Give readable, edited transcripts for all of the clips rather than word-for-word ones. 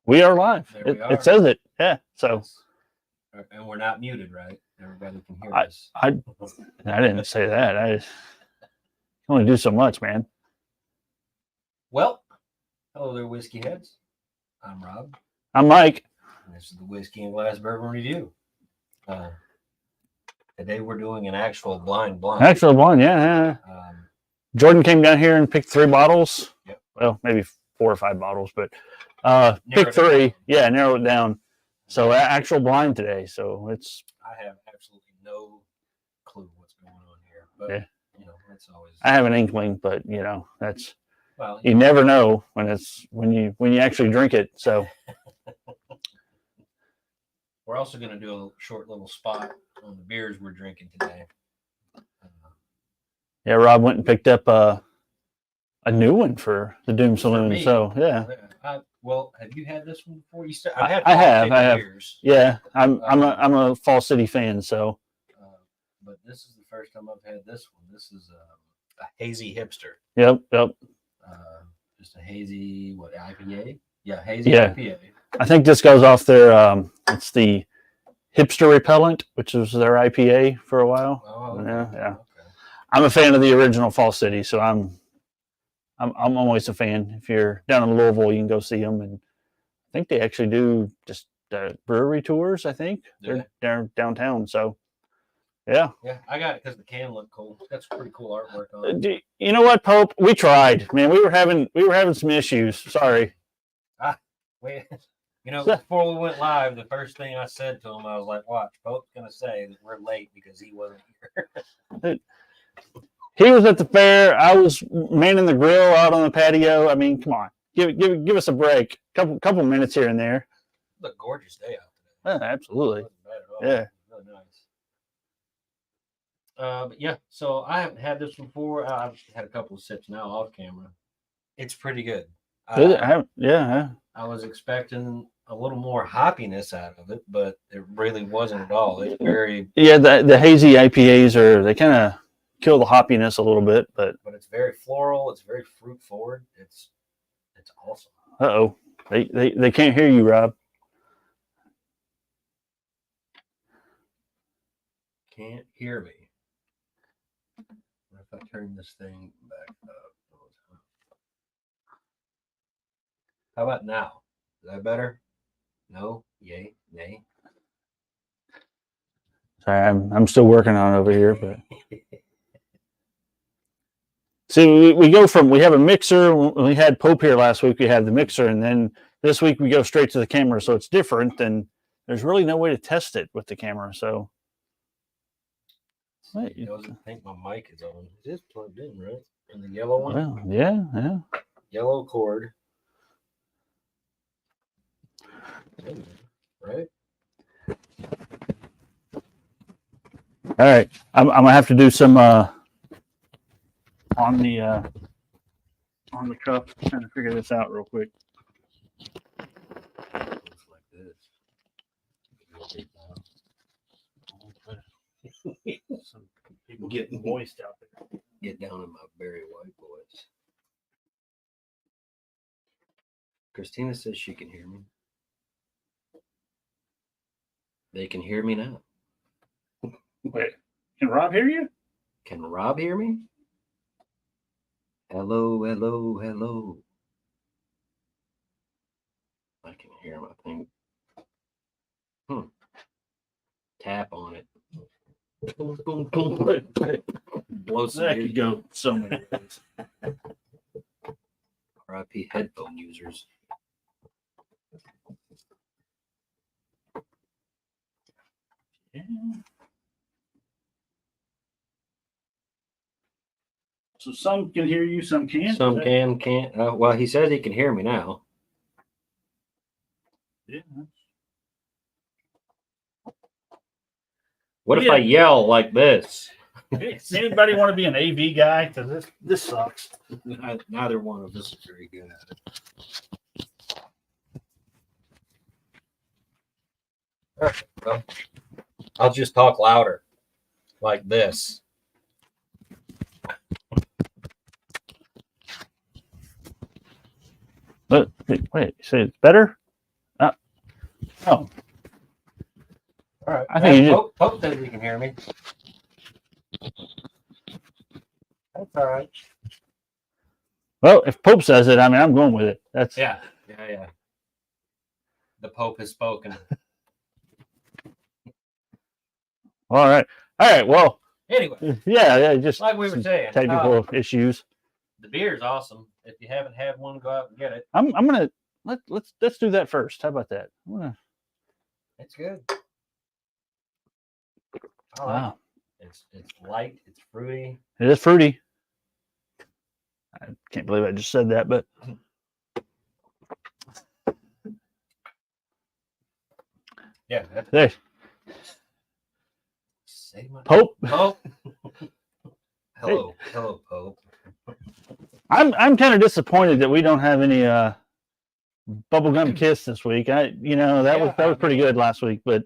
We are live. There we are. It says it. Yeah. So, and we're not muted, right? Everybody can hear us. I didn't say that. I can only do so much, man. Well, hello there, whiskey heads. I'm Rob. I'm Mike. And this is the Whiskey and Glass Bourbon Review. Today we're doing an actual blind. Actual blind, yeah. Jordan came down here and picked 3 bottles. Yep. Well, maybe 4 or 5 bottles, but picked 3. Yeah, narrow it down. So actual blind today. So it's. I have absolutely no clue what's going on here, but yeah. That's always. I have an inkling, but that's. Well, you never know when you actually drink it. So. We're also going to do a short little spot on the beers we're drinking today. Yeah, Rob went and picked up a new one for the Doom Saloon. So yeah. Well, have you had this one before? I have. Beers. Yeah, I'm a Fall City fan. So. But this is the first time I've had this one. This is a hazy hipster. Yep. Just a hazy IPA? Yeah, hazy IPA. I think this goes off their it's the Hipster Repellent, which was their IPA for a while. Oh, okay. Yeah. Okay. I'm a fan of the original Fall City, so I'm always a fan. If you're down in Louisville, you can go see them, and I think they actually do just brewery tours. I think they're downtown, so yeah. Yeah, I got it because the can looked cool. That's pretty cool artwork on it. You know what, Pope? We tried, man. We were having some issues. Sorry. Before we went live, the first thing I said to him, I was like, watch, Pope's going to say that we're late because he wasn't here. He was at the fair. I was manning the grill out on the patio. I mean, come on. Give us a break. Couple minutes here and there. It's a gorgeous day out today. Absolutely. It wasn't bad at all. Yeah. It was really nice. But yeah, so I haven't had this before. I've had a couple of sips now off camera. It's pretty good. I was expecting a little more hoppiness out of it, but it really wasn't at all. It's very the hazy IPAs they kind of kill the hoppiness a little bit, but it's very floral. It's very fruit forward. It's awesome. Uh-oh, they can't hear you, Rob. Can't hear me. What if I turn this thing back up? How about now? Is that better? No? Yay? Nay? Sorry, I'm still working on it over here, but see, we have a mixer. When we had Pope here last week, we had the mixer, and then this week we go straight to the camera, so it's different, and there's really no way to test it with the camera, so. It doesn't think my mic is on. It is plugged in, right? And the yellow one? Well, yeah. Yellow cord. Right? All right. I'm gonna have to do some on the cup. Trying to figure this out real quick. Looks like this. Some people getting moist out there. Get down in my Barry White voice. Christina says she can hear me. They can hear me now. Wait, can Rob hear you? Can Rob hear me? Hello. I can hear him, I think. Tap on it. Blow some that could go so many ways. RIP headphone users. Yeah. So some can hear you, some can't. Some can't. Well, he says he can hear me now. Yeah. What if I yell like this? Does anybody want to be an AV guy? Because this sucks. Neither one of us is very good at it. All right, well, I'll just talk louder, like this. But wait, you say it's better? Oh, All right. I think you just- Pope says he can hear me. That's all right. well, if Pope says it, I mean, I'm going with it. That's Yeah. The Pope has spoken. all right. All right. Well, Anyway, yeah, just like we were some saying, technical issues. the beer's awesome. If you haven't had one, go out and get it. I'm gonna let's do that first. How about that? It's good. I like Wow, it. It's light. It's fruity. it is fruity. I can't believe I just said that, but Yeah. hey, Say my Pope. Pope. Hello, Pope. I'm kind of disappointed that we don't have any bubblegum kiss this week. That was pretty good last week, but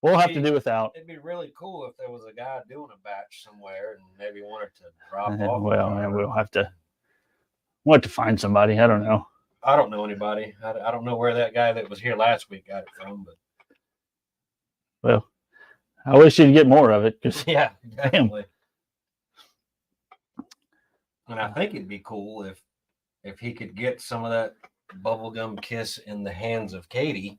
we'll have to do without. It'd be really cool if there was a guy doing a batch somewhere and maybe wanted to drop off. Well, we'll have to find somebody. I don't know. I don't know anybody. I don't know where that guy that was here last week got it from, but Well, I wish you'd get more of it because yeah, definitely. And I think it'd be cool if he could get some of that bubblegum kiss in the hands of Katie.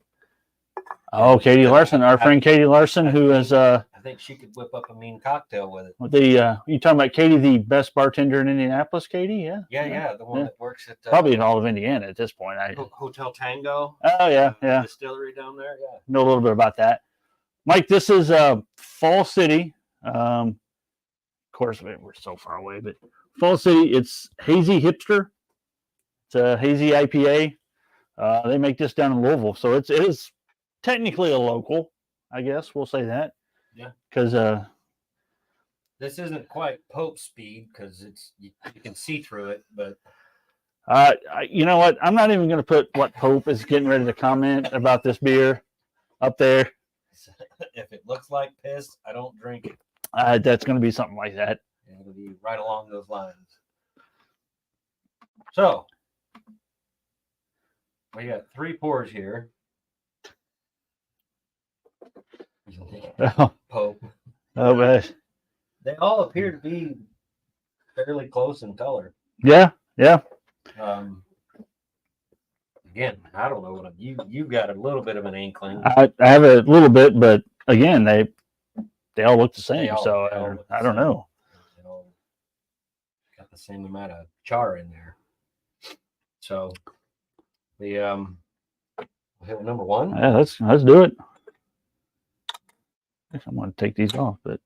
Katie Larson, our friend Katie Larson, who is I think she could whip up a mean cocktail with it. you talking about Katie, the best bartender in Indianapolis? Katie, yeah, The one that works at probably in all of Indiana at this point. Hotel Tango. Oh yeah, Distillery down there. Yeah, know a little bit about that. Mike, this is Fall City. Of course, we're so far away, but Fall City, it's Hazy Hipster. It's a hazy IPA. They make this down in Louisville, so it is technically a local, I guess we'll say that. Yeah. Because this isn't quite Pope speed because you can see through it, but you know what? I'm not even going to put what Pope is getting ready to comment about this beer up there. If it looks like piss, I don't drink it. That's going to be something like that. It'll be right along those lines. So we got 3 pours here. Oh, Pope. man. They all appear to be fairly close in color. Yeah. Again, I don't know what you've got a little bit of an inkling. I have a little bit, but again, they all look the same. They all look the I don't same. know. They all got the same amount of char in there. So the we'll hit with number 1. Yeah, let's do it. I guess I'm going to take these off, but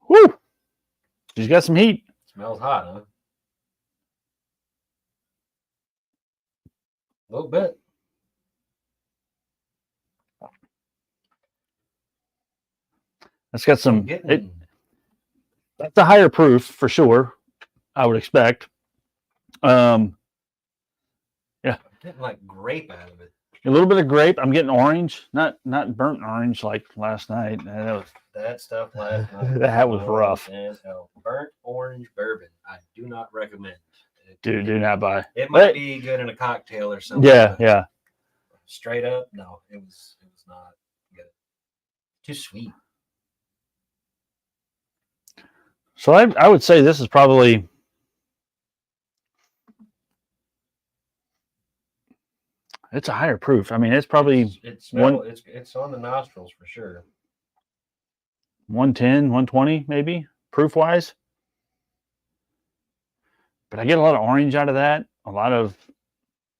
whoo, she's got some heat. Smells hot, huh? A little bit. It's got some. Getting, That's a higher proof for sure. I would expect. I'm getting like grape out of it. A little bit of grape. I'm getting orange, not burnt orange like last night. That stuff last night. That was rough. Burnt orange bourbon. I do not recommend. Do not buy. It might be good in a cocktail or something. Yeah. Straight up, no, it was not good. Too sweet. So I would say this is probably. It's a higher proof. I mean, it's probably it's on the nostrils for sure. 110, 120 maybe proof wise. But I get a lot of orange out of that. A lot of,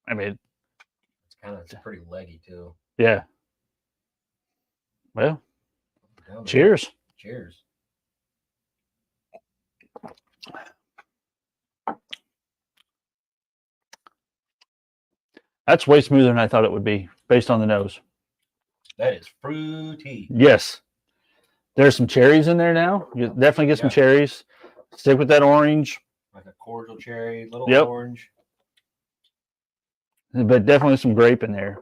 It's pretty leggy too. Yeah. Well, cheers. Cheers. That's way smoother than I thought it would be based on the nose. That is fruity. Yes. There's some cherries in there now. You definitely get some cherries. Stick with that orange. Like a cordial cherry, little orange. But definitely some grape in there.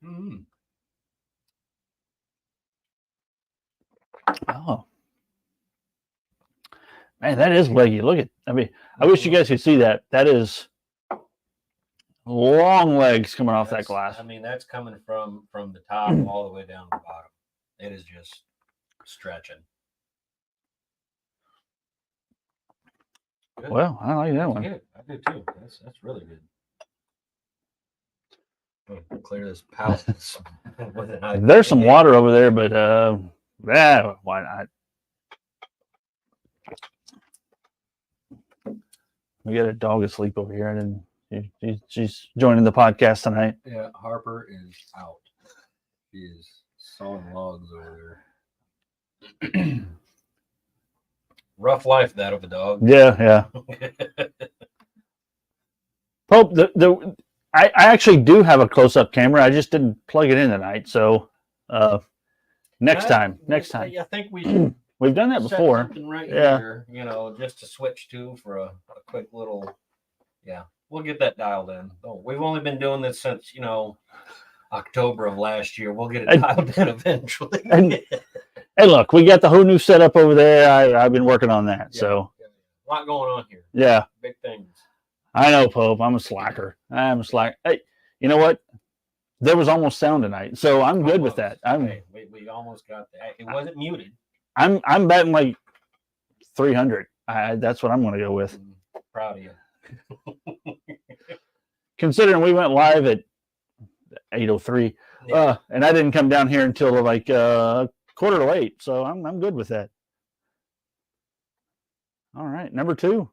Mm-hmm. Oh. Man, that is leggy. Look at. I mean, I wish you guys could see that. That is long legs coming off that glass. I mean, that's coming from the top all the way down to the bottom. It is just stretching. Good. Well, I like that That's one. good. I do too. That's really good. Clear this palate. with an IPA. There's some water over there, but yeah, why not? We got a dog asleep over here, and she's joining the podcast tonight. Yeah, Harper is out. She is sawing logs over there. Rough life, that of a dog. Yeah. Pope, I actually do have a close-up camera. I just didn't plug it in tonight. So next time. I think we should We've done that set before. something right Yeah. here, just to switch to for a quick little. Yeah, we'll get that dialed in. Oh, we've only been doing this since October of last year. We'll get it dialed in eventually. Hey, look, we got the whole new setup over there. I've been working on that. Yeah. So A lot going on here. yeah, Big things. I know, Pope. I'm a slacker. Hey, you know what? There was almost sound tonight, so I'm good with that. We almost got that. It wasn't muted. I'm betting like 300. That's what I'm going to go with. Proud of you. Considering we went live at 8:03, and I didn't come down here until like quarter to 8, so I'm good with that. All right, number 2.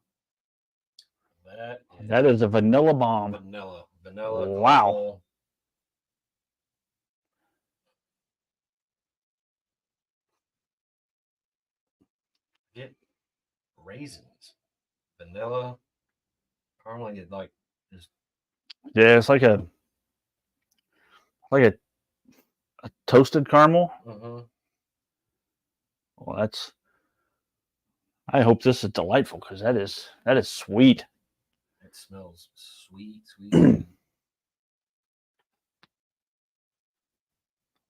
That is a vanilla bomb. Vanilla. Wow. Caramel. Get raisins, vanilla, caramel. Get like this. Yeah, it's like a toasted caramel. Well, I hope this is delightful because that is sweet. It smells sweet.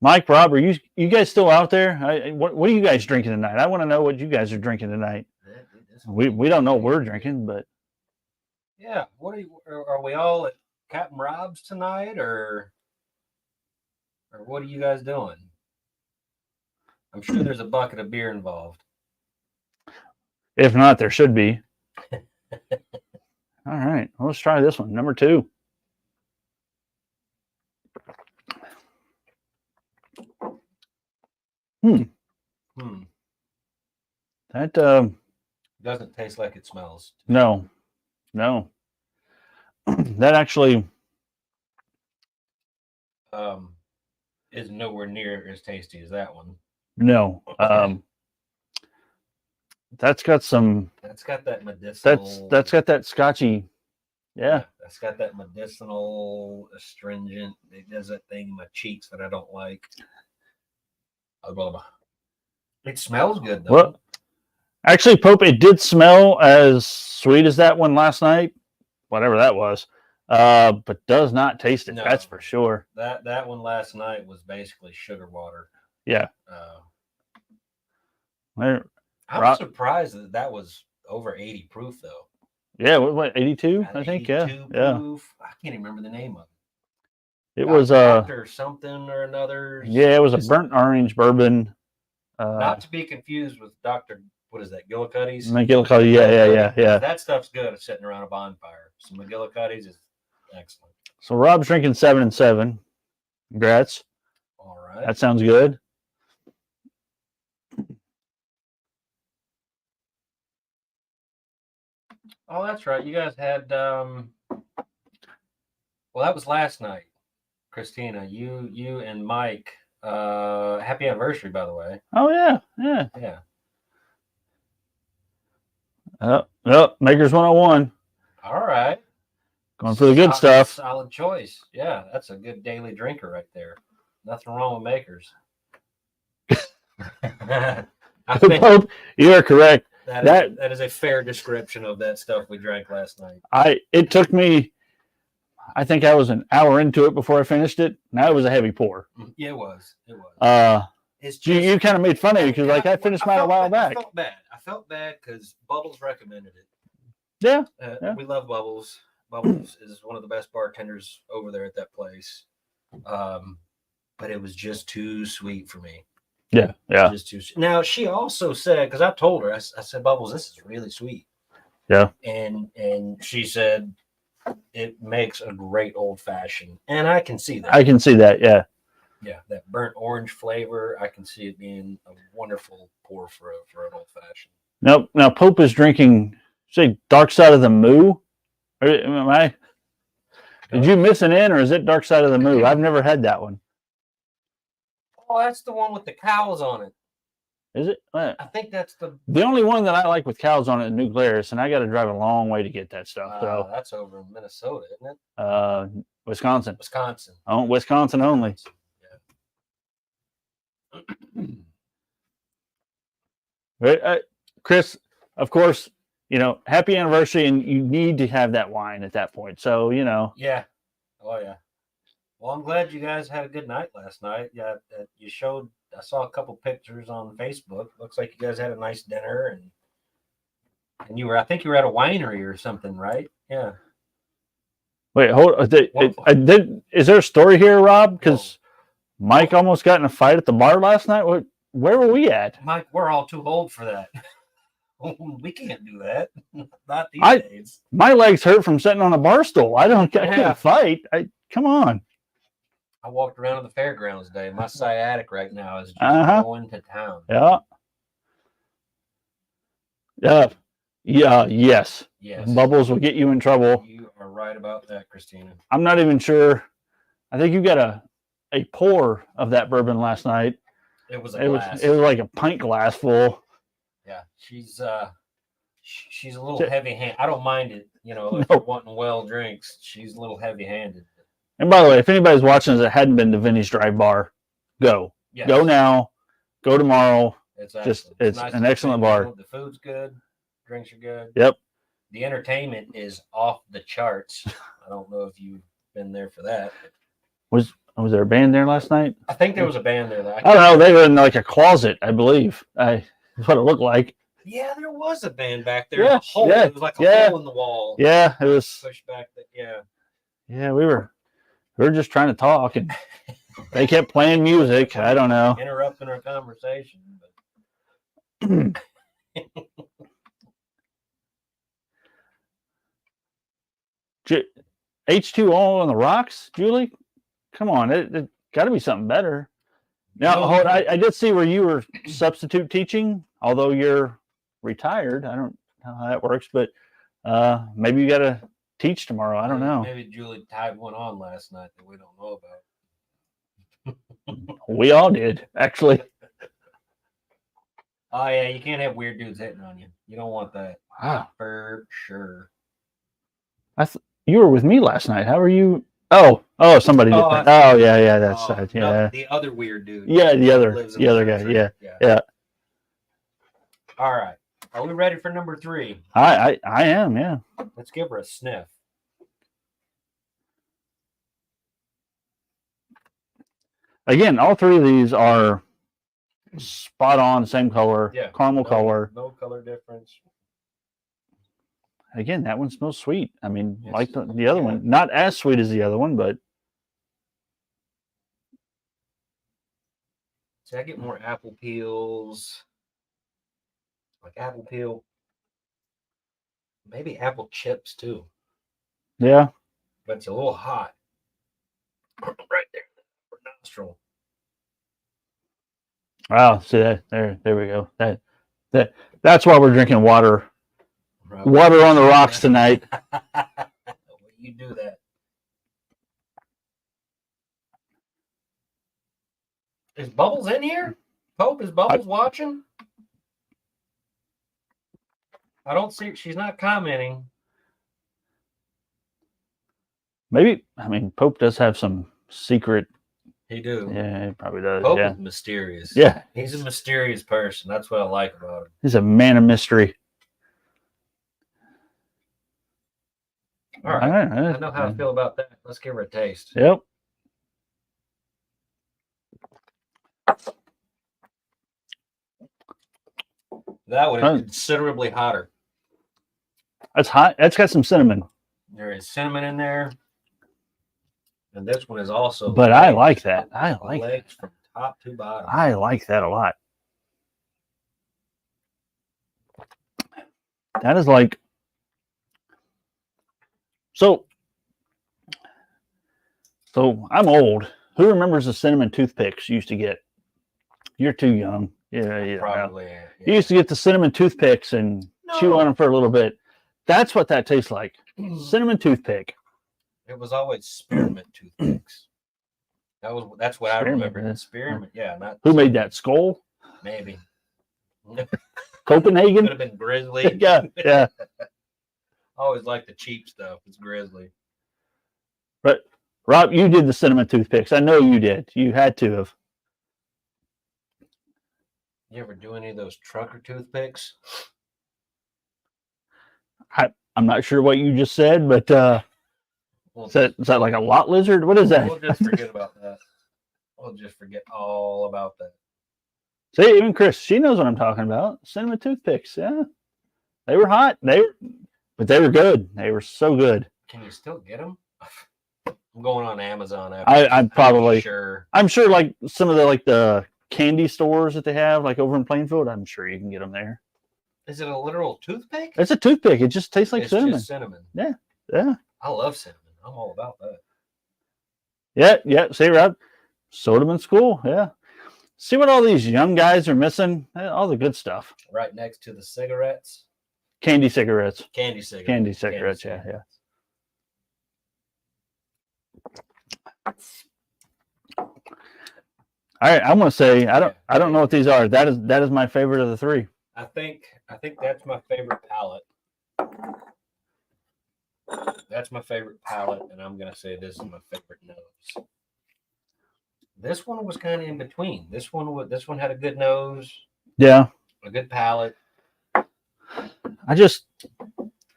Mike, Rob, are you guys still out there? What are you guys drinking tonight? I want to know what you guys are drinking tonight. We don't know what we're drinking, but yeah. Are we all at Captain Rob's tonight, or what are you guys doing? I'm sure there's a bucket of beer involved. if not, there should be. All right, well, let's try this one. Number 2. That doesn't taste like it smells. No. That actually is nowhere near as tasty as that one. no. That's got that medicinal. That's got that scotchy. Yeah. That's got that medicinal astringent. It does that thing in my cheeks that I don't like. It smells good though. Well, actually, Pope, it did smell as sweet as that one last night, whatever that was, but does not taste it. No. That's for sure. That one last night was basically sugar water. Yeah. I'm surprised that was over 80 proof though. Yeah, what 82? I think. 82 Yeah. Proof. I can't even remember the name of it. It was Dr. something or another. Yeah, it was a burnt orange bourbon. Not to be confused with Dr. What is that? Gillicuddy's? McGillicuddy. Yeah. That stuff's good. Sitting around a bonfire. Some McGillicuddy's is excellent. So Rob's drinking 7 and 7. Congrats. All right. That sounds good. Oh, that's right. You guys had well, that was last night. Christina, you and Mike, happy anniversary, by the way. Oh yeah. Makers 101. All right. Going for the good stuff. Solid choice. Yeah, that's a good daily drinker right there. Nothing wrong with Makers. Pope, you are correct. That is a fair description of that stuff we drank last night. It took me, I think I was an hour into it before I finished it. Now it was a heavy pour. Yeah, it was. It's just, You kind of made fun of me because like I finished mine a while back. I felt bad because Bubbles recommended it. Yeah. Yeah. We love Bubbles. Bubbles is one of the best bartenders over there at that place. But it was just too sweet for me. Yeah. Yeah. Just too. Now she also said, because I told her, I said, Bubbles, this is really sweet. Yeah. And she said it makes a great old fashioned, and I can see that. I can see that. Yeah. Yeah, that burnt orange flavor. I can see it being a wonderful pour for an old fashioned. Nope. Now Pope is drinking, say, Dark Side of the Moo. Am I? Did you miss an in, or is it Dark Side of the Moo? I've never had that one. Oh, that's the one with the cows on it. Is it? I think that's the only one that I like with cows on it is New Glarus, and I got to drive a long way to get that stuff. So that's over in Minnesota, isn't it? Wisconsin. Wisconsin. Oh, Wisconsin only. Yeah. Right, Chris, of course, happy anniversary, and you need to have that wine at that point. So, Yeah. Oh, yeah. Well, I'm glad you guys had a good night last night. Yeah, you showed. I saw a couple pictures on Facebook. Looks like you guys had a nice dinner, and you were. I think you were at a winery or something, right? Yeah. Wait, hold. Is there a story here, Rob? Because Mike almost got in a fight at the bar last night. Where were we at? Mike, we're all too old for that. We can't do that. Not these days. My legs hurt from sitting on a bar stool. I can't fight. Come on. I walked around in the fairgrounds today. My sciatic right now is just going to town. Yeah. Yeah. Yes. Bubbles will get you in trouble. You are right about that, Christina. I'm not even sure. I think you got a pour of that bourbon last night. It was a glass. It was like a pint glass full. Yeah, she's a little heavy-handed. I don't mind it, if you're wanting well drinks. She's a little heavy-handed. And by the way, if anybody's watching that hadn't been to Vinny's Drive Bar, go. Yes. Go now. Go tomorrow. It's nice, an excellent bar. The food's good. Drinks are good. Yep. The entertainment is off the charts. I don't know if you've been there for that. Was there a band there last night? I think there was a band there. I don't know. They were in like a closet, I believe. That's what it looked like. Yeah, there was a band back there. Yeah, It was like a hole in the wall. Yeah, it was pushed back. Yeah, we were just trying to talk, and they kept playing music. I don't know. Interrupting our conversation. But... H2O on the rocks, Julie? Come on, it got to be something better. Now, I did see where you were substitute teaching, although you're retired. I don't know how that works, but maybe you got to teach tomorrow. I don't know. Maybe Julie tied one on last night that we don't know about. We all did, actually. Oh, yeah, you can't have weird dudes hitting on you. You don't want that. Wow. For sure. You were with me last night. How are you? Oh, somebody different. Yeah, that's yeah. No, the other weird dude. Yeah, the other guy. Yeah. All right. Are we ready for number 3? I am, yeah. Let's give her a sniff. Again, all 3 of these are spot on, same color, caramel color. No color difference. Again, that one smells sweet. I mean, like the other one. Not as sweet as the other one, but... See, I get more apple peels. Like apple peel. Maybe apple chips, too. Yeah. But it's a little hot. Right there. For nostril. Wow. See that? There we go. That's why we're drinking water. Water on the rocks tonight. You do that. Is Bubbles in here? Pope, is Bubbles watching? I don't see. She's not commenting. Maybe. I mean, Pope does have some secret. He do. Yeah, he probably does. Pope is mysterious. Yeah. He's a mysterious person. That's what I like about him. He's a man of mystery. All right. I know how I feel about that. Let's give her a taste. Yep. That one Huh. is considerably hotter. That's hot. That's got some cinnamon, There is cinnamon in there. And this one is also but I legs. like that. I like that. Legs from top to bottom. I like that a lot. That is like so. So I'm old. Who remembers the cinnamon toothpicks you used to get? You're too young. Yeah. Probably. You used to get the cinnamon toothpicks and chew on them for a little bit. That's what that tastes like. Cinnamon toothpick. It was always spearmint toothpicks. That's what I Spearmint, remember. yeah. Spearmint, yeah. Not Who made that? Skull? maybe. Copenhagen? Could have been Grizzly. Yeah. I always like the cheap stuff. It's Grizzly. But Rob, you did the cinnamon toothpicks. I know you did. You had to have. You ever do any of those trucker toothpicks? I'm not sure what you just said, but We'll is that like a lot lizard? What is that? We'll just forget about that. We'll just forget all about that. See, even Chris, she knows what I'm talking about. Cinnamon toothpicks. Yeah. They were hot. But they were good. They were so good. Can you still get them? I'm going on Amazon after. I'm probably sure. I'm sure like some of the candy stores that they have, like over in Plainfield, I'm sure you can get them there. Is it a literal toothpick? It's a toothpick. It just tastes like It's cinnamon. just cinnamon. Yeah. I love cinnamon. I'm all about that. Yeah. See, Rob, soda in school. Yeah. See what all these young guys are missing? All the good stuff. Right next to the cigarettes. Candy cigarettes. Candy cigarettes. Candy cigarettes. Yeah. All right, I'm gonna say I don't know what these are. That is my favorite of the three. I think that's my favorite palette. That's my favorite palette, and I'm gonna say this is my favorite nose. This one was kind of in between. This one had a good nose, Yeah, a good palate. I just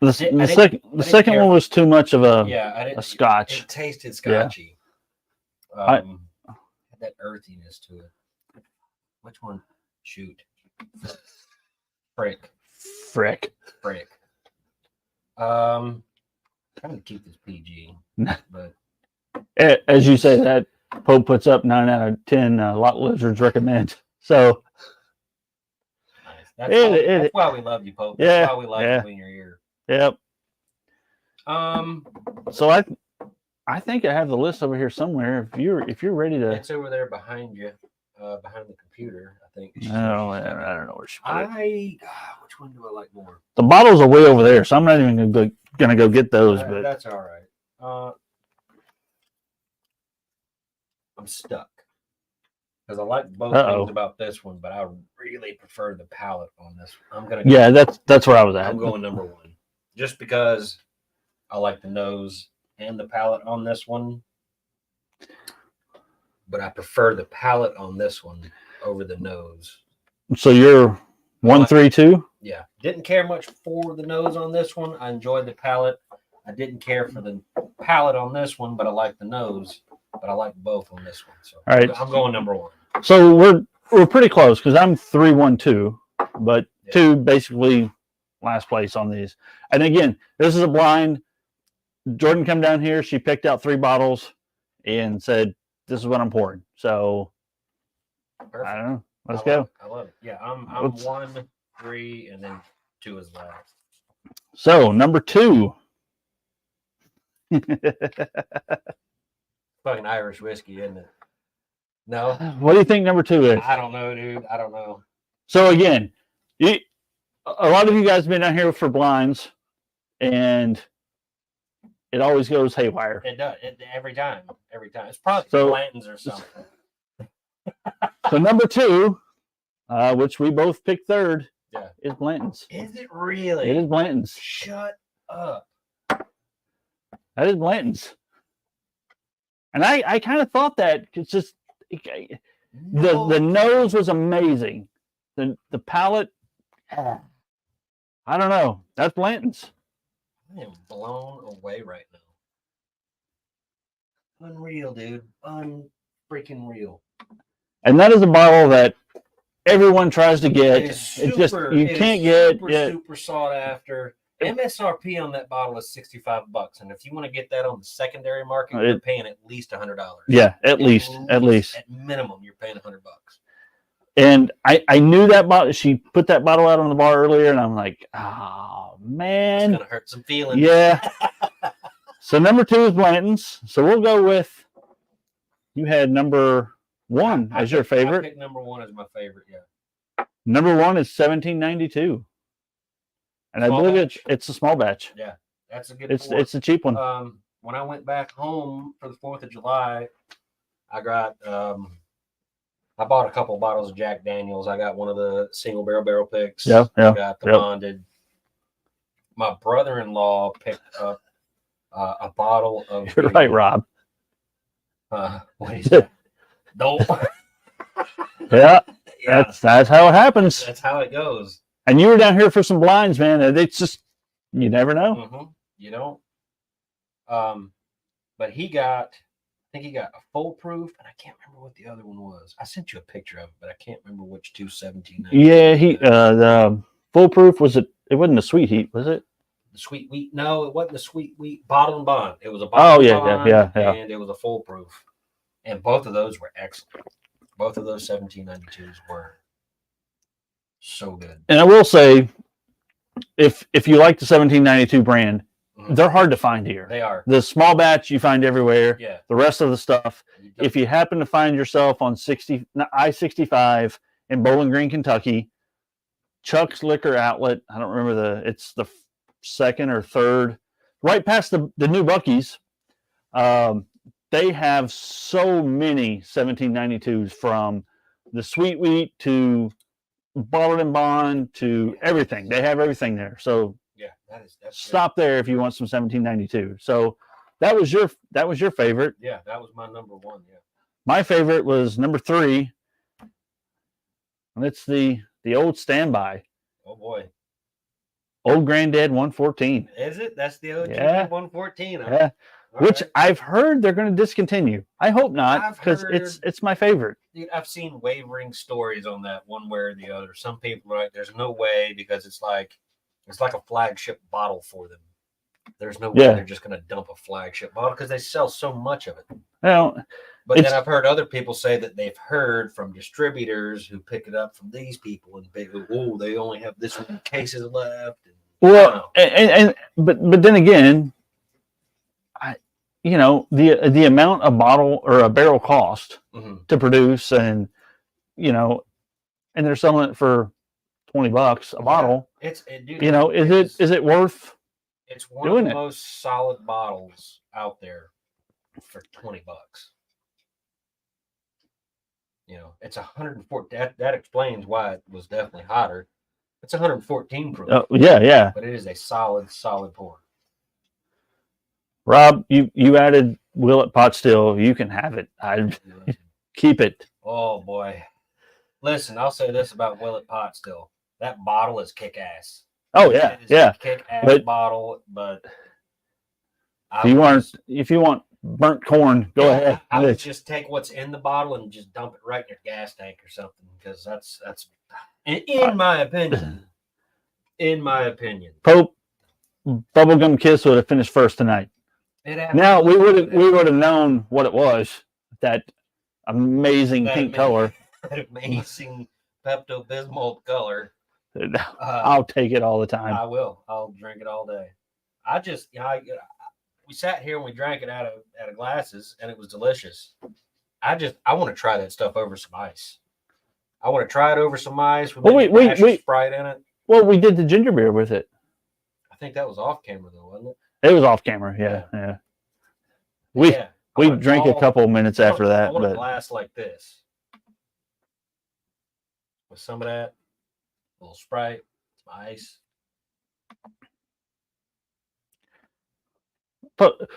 the second care. one was too much of a Yeah, I didn't. scotch. It tasted scotchy. I- Had that earthiness to it. Which one? Shoot. Frick. Frick. Trying to keep this PG, but As you say, that Pope puts up 9 out of 10 lot lizards recommend. So nice. That's why we love you, Pope. Yeah, That's why we like yeah. you in your ear. yep. Um, So I think I have the list over here somewhere. If you're ready to, it's over there behind you, behind the computer. I think. no, I don't know where she put it. Which one do I like more? The bottles are way over there, so I'm not even gonna go get those. But That's all right. I'm stuck because I like both things about this one, but I really prefer the palette on this one. I'm gonna. yeah, that's where I was at. I'm going number one, just because I like the nose and the palette on this one, but I prefer the palette on this one over the nose. So you're 1, 3, 2. Yeah, didn't care much for the nose on this one. I enjoyed the palette. I didn't care for the palette on this one, but I like the nose. But I like both on this one. So All right. I'm going number one. So we're pretty close because I'm 3, 1, 2, but Yeah. 2 basically last place on these. And again, this is a blind. Jordan come down here. She picked out 3 bottles and said, "This is what I'm pouring." So Perfect. I don't know. Let's I go. love it. I love it. Yeah, I'm 1, 3, and then 2 is last. So number 2. Fucking Irish whiskey, isn't it? No, What do you think number 2 is? I don't know, dude. I don't know. So again, a lot of you guys have been down here for blinds, and it always goes haywire. It does every time. Every time. It's probably So- Blanton's or something. So number 2, which we both picked third, Yeah. is Blanton's. Is it really? It is Blanton's. Shut up. That is Blanton's. And I kind of thought that it's just the nose was amazing. The palate, I don't know. That's Blanton's. I am blown away right now. Unreal, dude. Unfreaking real. And that is a bottle that everyone tries to get. It is It's just super- you it is can't get. super sought after. MSRP on that bottle is $65, and if you want to get that on the secondary market, you're paying at least $100. Yeah, at least. At minimum, you're paying $100. And I knew that bottle. She put that bottle out on the bar earlier, and I'm like, oh man, It's gonna hurt some feelings. yeah. So number 2 is Blanton's. So we'll go with. You had number 1 as your favorite. I picked number 1 as my favorite. Yeah. Number 1 is 1792, and I Small believe batch? it's a small batch. That's a good. It's a cheap one. When I went back home for the 4th of July, I got I bought a couple bottles of Jack Daniels. I got one of the single barrel picks. Yeah. I got the bonded. My brother-in-law picked up a bottle of. You're right, Rob. What is that? Nope. Yeah, that's how it happens. That's how it goes. And you were down here for some blinds, man. And it's just you never know. Mm-hmm. You don't. But he got. I think he got a full proof, and I can't remember what the other one was. I sent you a picture of it, but I can't remember which 217. Yeah, the foolproof was it? It wasn't a sweet heat, was it? The sweet wheat? No, it wasn't the sweet wheat. Bottle and bond. It was a bottle and bond, yeah. And it was a full proof, and both of those were excellent. Both of those 1792s were so good. And I will say, if you like the 1792 brand, they're hard to find here. They are. The small batch you find everywhere. Yeah. The rest of the stuff, if you happen to find yourself on I-65 in Bowling Green, Kentucky, Chuck's Liquor Outlet, I don't remember it's the second or third, right past the new Buc-ee's. They have so many 1792s, from the sweet wheat to bottled and bond to everything. They have everything there. So yeah, that's stop there if you want some 1792. So that was your favorite. Yeah, that was my number 1. Yeah. My favorite was number 3, and it's the old standby. Oh boy. Old Granddad 114. Is it? That's the OG 114. Huh? Yeah. Which right. I've heard they're going to discontinue. I hope not, because it's my favorite. Dude, I've seen wavering stories on that, one way or the other. Some people are like, "There's no way," because it's like a flagship bottle for them. There's no way they're just going to dump a flagship bottle because they sell so much of it. Well, but then I've heard other people say that they've heard from distributors who pick it up from these people, and they go, "Oh, they only have this many cases left." Well, but then again, the amount a bottle or a barrel cost to produce, and and they're selling it for $20 a bottle. Is it worth? It's one of the most solid bottles out there for $20. It's 114. That explains why it was definitely hotter. It's 114 proof. Yeah. But it is a solid pour. Rob, you added Willet Pot Still. You can have it. I keep it. Oh boy. Listen, I'll say this about Willet Pot Still. That bottle is kick ass. Oh yeah, yeah. Kick ass bottle, but if you want burnt corn, go ahead. I would just take what's in the bottle and just dump it right in your gas tank or something, because that's in my opinion. In my opinion, Pope Bubblegum Kiss would have finished first tonight. Now we would have known what it was. That amazing pink color. That amazing Pepto-Bismol color. I'll take it all the time. I will. I'll drink it all day. We sat here and we drank it out of glasses, and it was delicious. I want to try that stuff over some ice. I want to try it over some ice. We Sprite in it. Well, we did the ginger beer with it. I think that was off camera though, wasn't it? It was off camera. Yeah. We drank a couple minutes after that. I want a glass like this with some of that, a little Sprite, some ice. But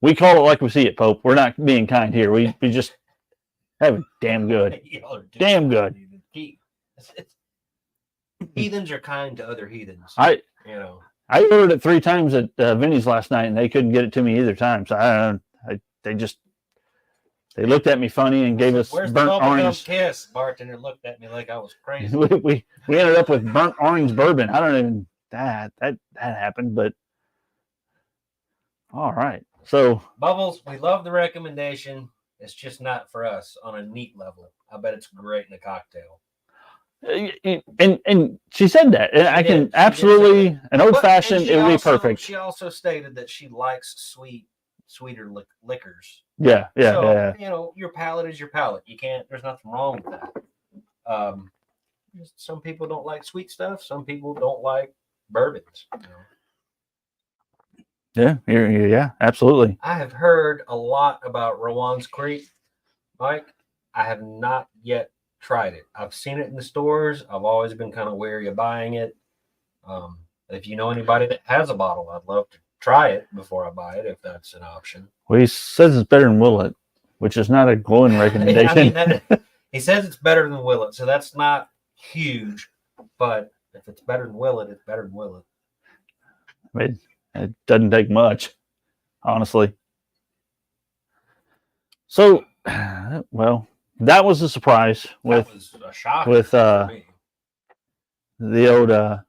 we call it like we see it, Pope. We're not being kind here. We just have it damn good. Damn good. Heathens are kind to other heathens. I ordered it 3 times at Vinny's last night, and they couldn't get it to me either time. So they just. They looked at me funny and gave us Where's the burnt bubblegum orange. kiss? Bartender looked at me like I was crazy. we ended up with burnt orange bourbon. I don't even that happened, but all right. So Bubbles, we love the recommendation. It's just not for us on a neat level. I bet it's great in a cocktail. and she said that, and I can absolutely an old fashioned. It would be perfect. She also stated that she likes sweeter liquors. Yeah. So, you know, your palate is your palate. You can't. There's nothing wrong with that. Some people don't like sweet stuff. Some people don't like bourbons. You know? Yeah, absolutely. I have heard a lot about Rowan's Creek, Mike. I have not yet tried it. I've seen it in the stores. I've always been kind of wary of buying it. If you know anybody that has a bottle, I'd love to try it before I buy it, if that's an option. Well, he says it's better than Willet, which is not a glowing recommendation. I mean, he says it's better than Willet, so that's not huge. But if it's better than Willet, it's better than Willet. I mean, it doesn't take much, honestly. So, well, that was a surprise with that was a shock with for me. the old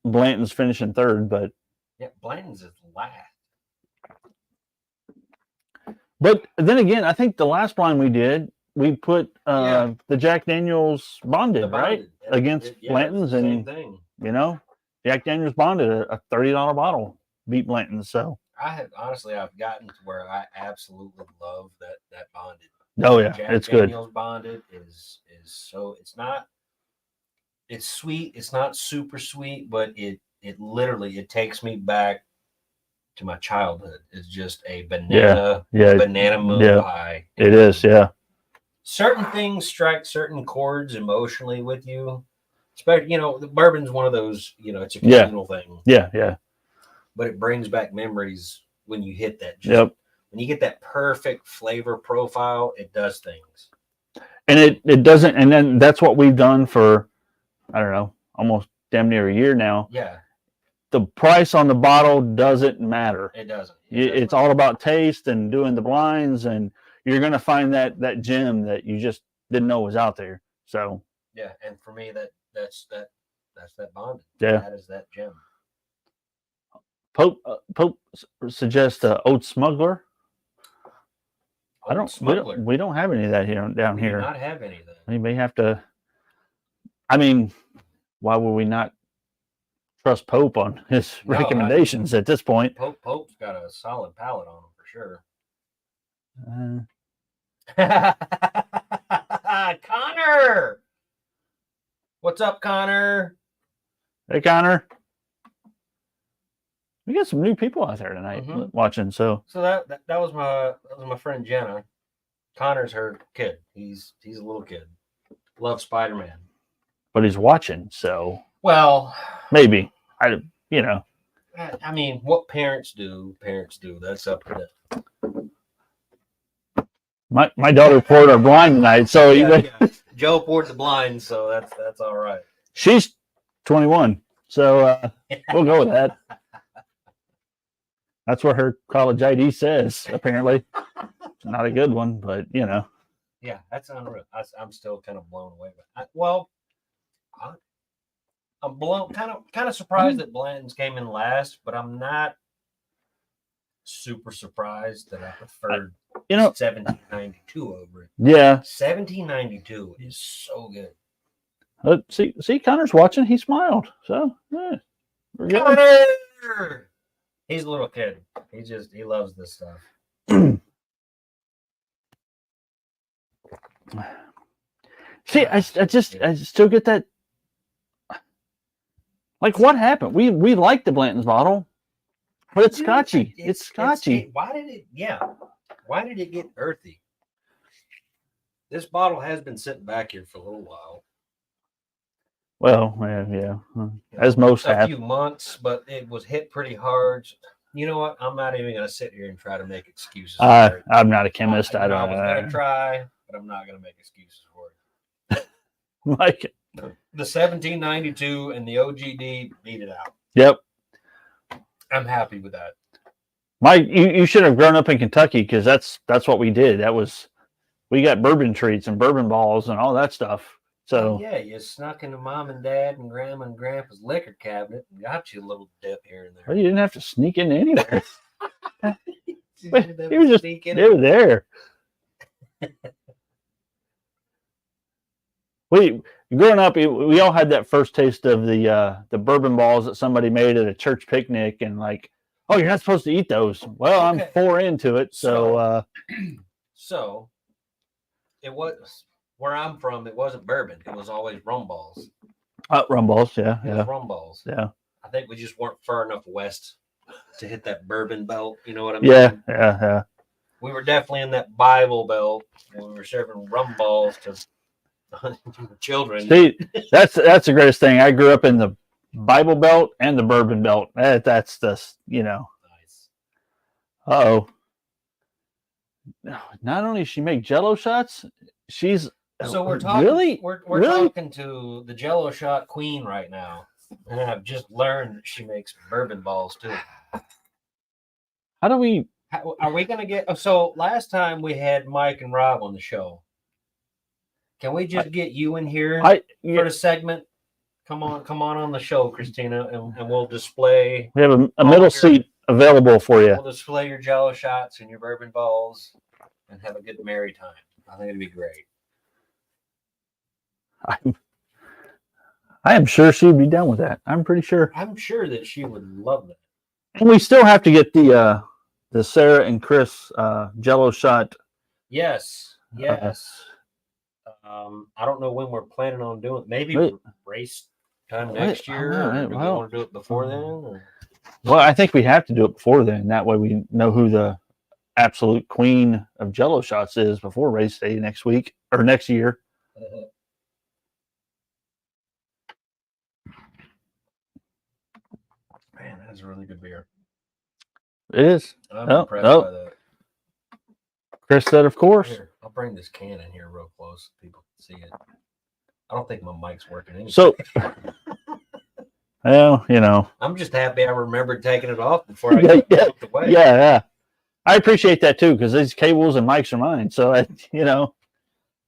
Blanton's finishing third, but Yeah, Blanton's is last. But then again, I think the last blind we did, we put Yeah. the Jack Daniels bonded, The right? bonded. Against Blanton's, it's the and same thing. you know, Jack Daniels bonded a $30 bottle beat Blanton's. So I've gotten to where I absolutely love that bonded. oh yeah, Jack it's Daniels bonded is so it's sweet. It's not super sweet, but it literally it takes me back to my childhood. It's just a banana moon Yeah. pie. good. It is, yeah. Certain things strike certain chords emotionally with you. Especially, you know, the bourbon's one of those, you know, it's a Yeah. communal thing, Yeah. but it brings back memories when you hit that. Yep. When you get that perfect flavor profile, it does things. And it doesn't, and then that's what we've done for, I don't know, almost damn near a year now. Yeah, The price on the bottle doesn't matter. it doesn't. It's all about taste and doing the blinds, and you're gonna find that gem that you just didn't know was out there. So Yeah, and for me, that's that bonded. Yeah. That is that gem. Pope suggests Old Smuggler. Old Smuggler. We don't have any of that here down We do here. not have any of that. We may have to. I mean, why would we not trust Pope on his No, recommendations at this point? Pope's got a solid palate on him for sure. Uh, Connor, what's up, Connor? hey, Connor. We got some new people out there tonight Mhm. watching. So So that was my friend Jenna. Connor's her kid. He's a little kid. Loves Spider-Man. but he's watching. So Well, maybe I mean, what parents do. That's up to them. my daughter poured our blind tonight. So Yeah. Joe poured the blind, so that's all right. she's 21. So we'll go with that. That's what her college ID says, apparently. It's not a good one, but you know. Yeah, that's unreal. I'm still kind of blown away. I'm blown, kind of surprised that Blanton's came in last, but I'm not super surprised that I preferred 1792 over it. Yeah. 1792 is so good. See, Connor's watching. He smiled. So yeah, we're good. Connor! He's a little kid. He loves this stuff. See, I still get that. Like, what happened? We like the Blanton's bottle, but it's scotchy. It's scotchy. Why did it get earthy? This bottle has been sitting back here for a little while. Well, yeah. As most a have. few months, but it was hit pretty hard. You know what? I'm not even going to sit here and try to make excuses. For it. I'm not a chemist. I I was don't going to try, but I'm not going to make excuses for it. like. The 1792 and the OGD beat it out. Yep. I'm happy with that. You should have grown up in Kentucky because that's what we did. We got bourbon treats and bourbon balls and all that stuff. So yeah, you snuck into mom and dad and grandma and grandpa's liquor cabinet and got you a little dip here and well, there. you didn't have to sneak in anywhere. You But didn't have it to was just sneak in they were there. We growing up, we all had that first taste of the bourbon balls that somebody made at a church picnic, and like, oh, you're not supposed to eat those. Well, I'm Okay. 4 into it, so So it was where I'm from. It wasn't bourbon. It was always rum balls. rum balls, yeah, It was yeah, rum balls. yeah, I think we just weren't far enough west to hit that bourbon belt. You know what I mean? yeah, yeah. We were definitely in that Bible belt when we were serving rum balls to children. See, that's the greatest thing. I grew up in the Bible Belt and the Bourbon Belt. That's the Nice. Uh-oh. Not only does she make Jello shots, she's So we're talking. really. We're Really? talking to the Jello shot queen right now, and I've just learned that she makes bourbon balls too. How do we? Are we gonna get? So last time we had Mike and Rob on the show. Can we just get you in here for the segment? Come on the show, Christina, and we'll display. We have a middle seat available for you. We'll display your Jello shots and your bourbon balls, and have a good merry time. I think it'd be great. I am sure she'd be down with that. I'm pretty sure. I'm sure that she would love that. And we still have to get the Sarah and Chris Jello shot. Yes. I don't know when we're planning on doing it. Maybe race time next year. Or do we want to do it before then? Or? Well, I think we have to do it before then. That way we know who the absolute queen of Jello shots is before race day next week or next year. Man, that's a really good beer. It is. I'm impressed by that. Chris said, of course. Here, I'll bring this can in here real close so people can see it. I don't think my mic's working anyway. So, well, I'm just happy I remembered taking it off before I looked away. Yeah. I appreciate that too, because these cables and mics are mine. So, that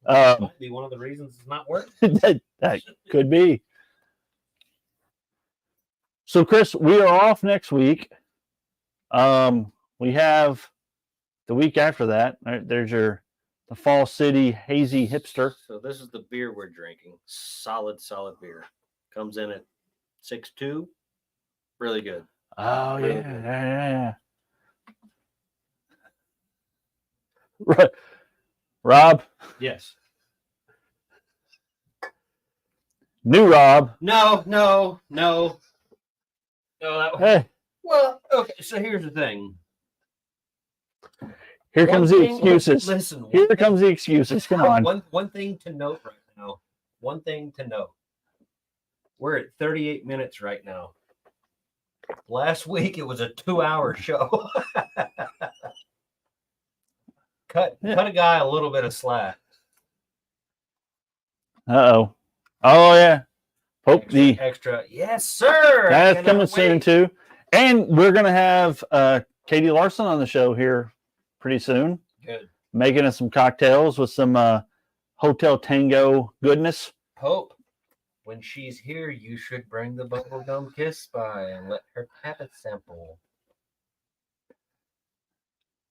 might be one of the reasons it's not working. that could be. So, Chris, we are off next week. We have the week after that. There's the Fall City Hazy Hipster. So this is the beer we're drinking. Solid beer. Comes in at 6.2. Really good. Oh, really yeah. Right. Rob? Yes. New Rob. No. Hey. Well, okay, so here's the thing. Here comes the excuses. Listen. Here comes the excuses. Come on. One thing to note right now. One thing to note. We're at 38 minutes right now. Last week it was a 2-hour show. Cut a guy a little bit of slack. Uh-oh. Oh, yeah. Pope extra. Yes, sir. That's coming soon, too. And we're going to have Katie Larson on the show here pretty soon. Good. Making us some cocktails with some Hotel Tango goodness. Pope, when she's here, you should bring the bubblegum kiss by and let her have a sample.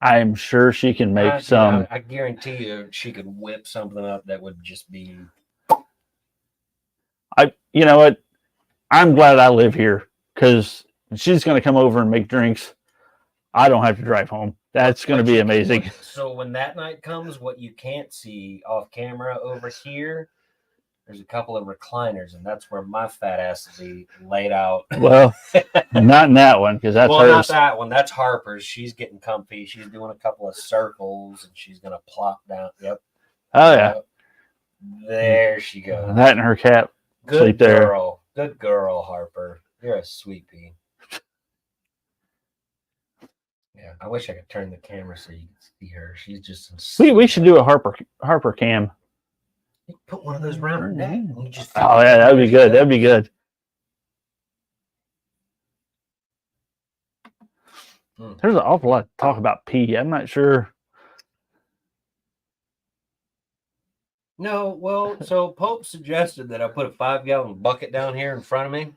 I'm sure she can make some. I guarantee you she could whip something up that would just be. You know what? I'm glad I live here because she's going to come over and make drinks. I don't have to drive home. That's going to be amazing. So when that night comes, what you can't see off camera over here, there's a couple of recliners, and that's where my fat ass will be laid out. Well, not in that one because that's hers. Not that one. That's Harper's. She's getting comfy. She's doing a couple of circles, and she's going to plop down. Yep. Oh, yeah. There she goes. That and her cat. Good girl. There. Good girl, Harper. You're a sweet pea. Yeah, I wish I could turn the camera so you could see her. She's just. We should do a Harper cam. You put one of those around her neck. And you just oh yeah, that'd be good. That'd be good. There's an awful lot to talk about pee. I'm not sure. No, well, so Pope suggested that I put a 5-gallon bucket down here in front of me,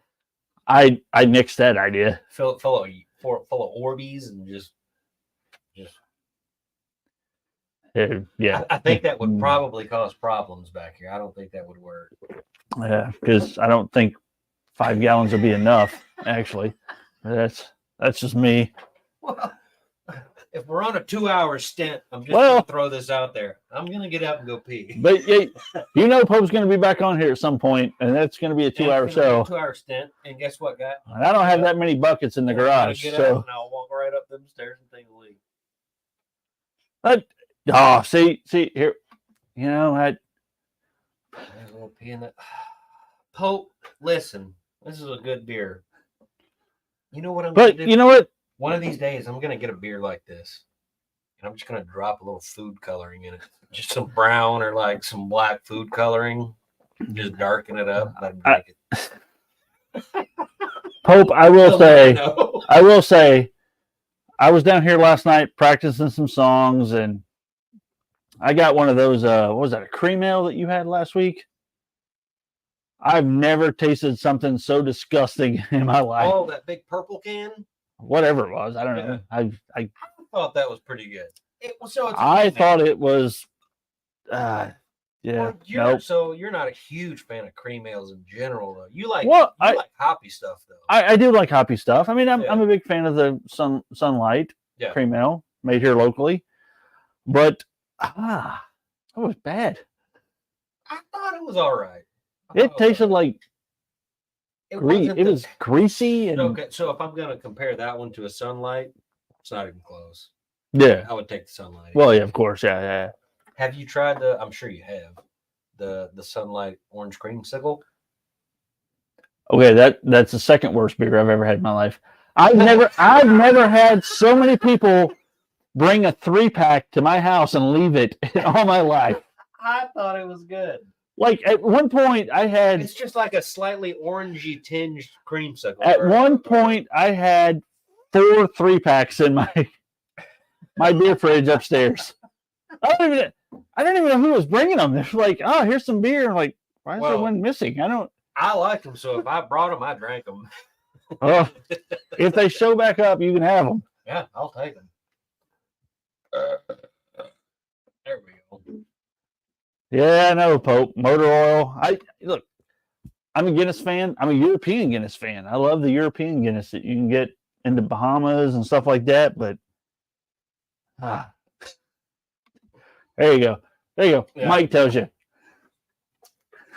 I nixed that idea. fill it full of Orbeez, and just. Yeah, I think that would probably cause problems back here. I don't think that would work. yeah, because I don't think 5 gallons would be enough. Actually, that's just me. Well, if we're on a 2-hour stint, I'm just Well- gonna throw this out there. I'm gonna get up and go pee. But yeah, you know, Pope's going to be back on here at some point, and that's going to be a 2-hour It's gonna be a show. 2-hour stint, and guess what, guy? And I don't have that many buckets in the I gotta garage, get so up and I'll walk right up them stairs and take a leak. see here, you know, Might as well pee in that. Pope, listen, this is a good beer. You know what I'm but gonna do? you know what? One of these days, I'm gonna get a beer like this, and I'm just gonna drop a little food coloring in it, just some brown or like some black food coloring, just darken it up. Let 'em drink it. Pope, I will say, No. I was down here last night practicing some songs, and I got one of those. What was that? A cream ale that you had last week? I've never tasted something so disgusting in my life. Oh, that big purple can. Whatever it was, I don't know. Yeah. I Thought that was pretty good. It was so. It's a I cream ale. thought it was. Yeah. Well, Nope. So you're not a huge fan of cream ales in general, though. You like Well, you like hoppy stuff, though. I do like hoppy stuff. I mean, I'm Yeah. a big fan of the Sunlight Yeah. cream ale made here locally, but it was bad. I thought it was all right. It tasted like it it was greasy and okay. So if I'm gonna compare that one to a Sunlight, it's not even close. yeah. I would take the Sunlight. Well, yeah, of course, yeah. Have you tried the? I'm sure you have the Sunlight orange creamsicle. Okay, that's the second worst beer I've ever had in my life. I've never had so many people bring a 3-pack to my house and leave it in all my life. I thought it was good. Like at one point, I had It's just like a slightly orangey tinged creamsicle. at one point I had 4 3-packs in my beer fridge upstairs. I don't even know who was bringing them. They're like, oh, here's some beer. I'm like, why is there one missing? I liked them, so if I brought them, I drank them. Oh, if they show back up, you can have them. Yeah, I'll take them. There we go. Yeah, I know, Pope. Motor oil. Look, I'm a Guinness fan. I'm a European Guinness fan. I love the European Guinness that you can get in the Bahamas and stuff like that. But there you go. There you go. Yeah. Mike tells you.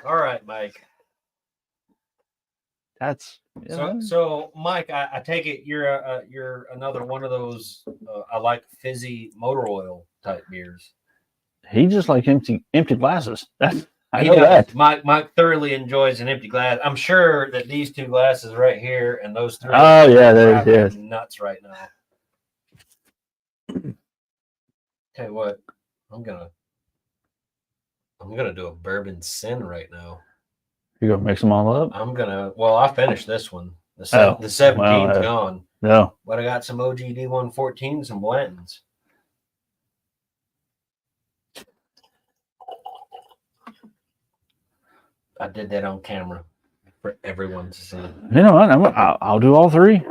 All right, Mike. That's So Mike, I take it you're another one of those I like fizzy motor oil type beers. he just like empty glasses. I He know does. that. Mike thoroughly enjoys an empty glass. I'm sure that these 2 glasses right here and those 3 Oh yeah, are there driving is. him nuts right now. Tell you what, I'm gonna do a bourbon sin right now. You gonna mix them all up? Well, I finished this one. The Oh, 17's well, gone. No. But I got some OGD 114, some Blantons. I did that on camera for everyone to see. You know what? I'll do all 3,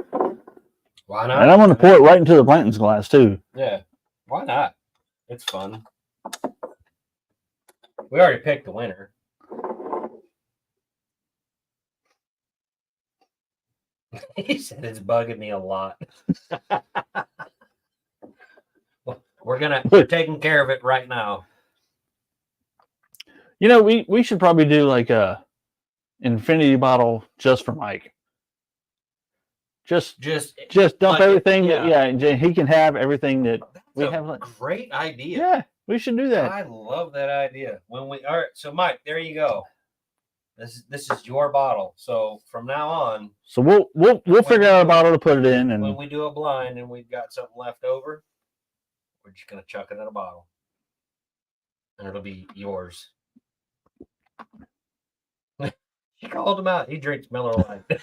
Why not? and I'm gonna pour it right into the Blanton's glass too. Yeah. Why not? It's fun. We already picked the winner. He said it's bugging me a lot. We're taking care of it right now. You know, we should probably do like a infinity bottle just for Mike. Just dump like, everything. yeah. Yeah, he can have everything that we That's have. a great idea. Yeah, we should do that. I love that idea. All right, so Mike, there you go. This is your bottle. So from now on, So we'll figure out a bottle to put it in, when and we do a blind and we've got something left over, we're just gonna chuck it in a bottle, and it'll be yours. He called him out. He drinks Miller Lite.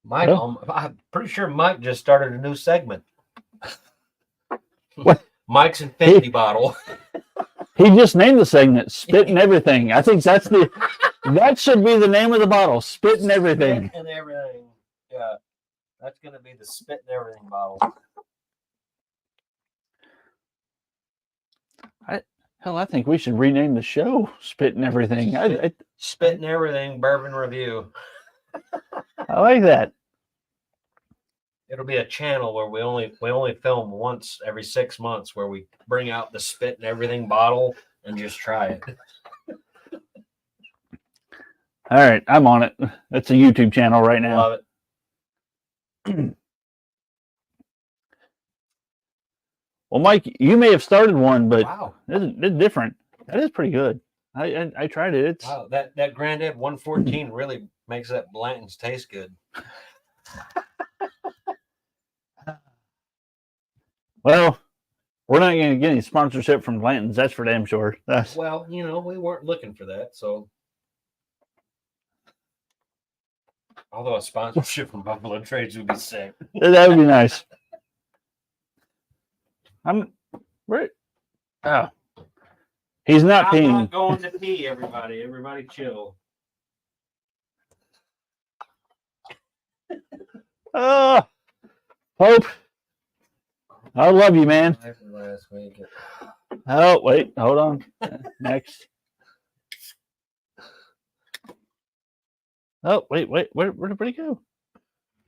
Mike, Well- I'm pretty sure Mike just started a new segment. What? Mike's infinity bottle. He just named the segment "Spit and Everything." I think that should be the name of the bottle. Spit and Everything. Spit and everything. Yeah. That's gonna be the spit and everything bottle. Hell, I think we should rename the show "Spit and Everything." I Spit and everything bourbon review. like that. It'll be a channel where we only film once every 6 months, where we bring out the spit and everything bottle and just try it. All right, I'm on it. That's a YouTube channel right now. Love it. Well, Mike, you may have started one, but Wow. it's different. That is pretty good. I tried it. It's Wow. That Grandad 114 really makes that Blanton's taste good. well, we're not going to get any sponsorship from Blanton's. That's for damn sure. That's Well, we weren't looking for that, so. Although a sponsorship from Buffalo Trades would be sick. that would be nice. I'm right. Oh, he's not I'm peeing. not going to pee, everybody. Everybody chill. Oh, Hope, I love you, man. Last week. Oh, wait, hold on. Next. Oh, wait, where did he go?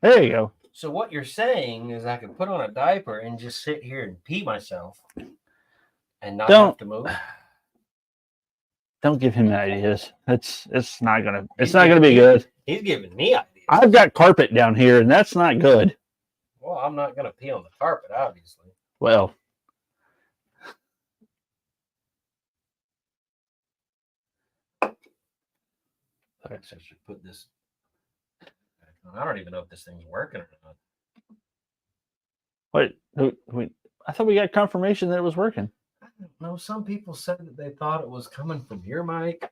There you go. So what you're saying is I could put on a diaper and just sit here and pee myself and not Don't- have to move? Don't give him ideas. It's not gonna He's be giving me- good. He's giving me ideas. I've got carpet down here, and that's not good. Well, I'm not going to pee on the carpet, obviously. Well, I guess I should put this. I don't even know if this thing's working or not. wait. I thought we got confirmation that it was working. I don't know. Some people said that they thought it was coming from your mic.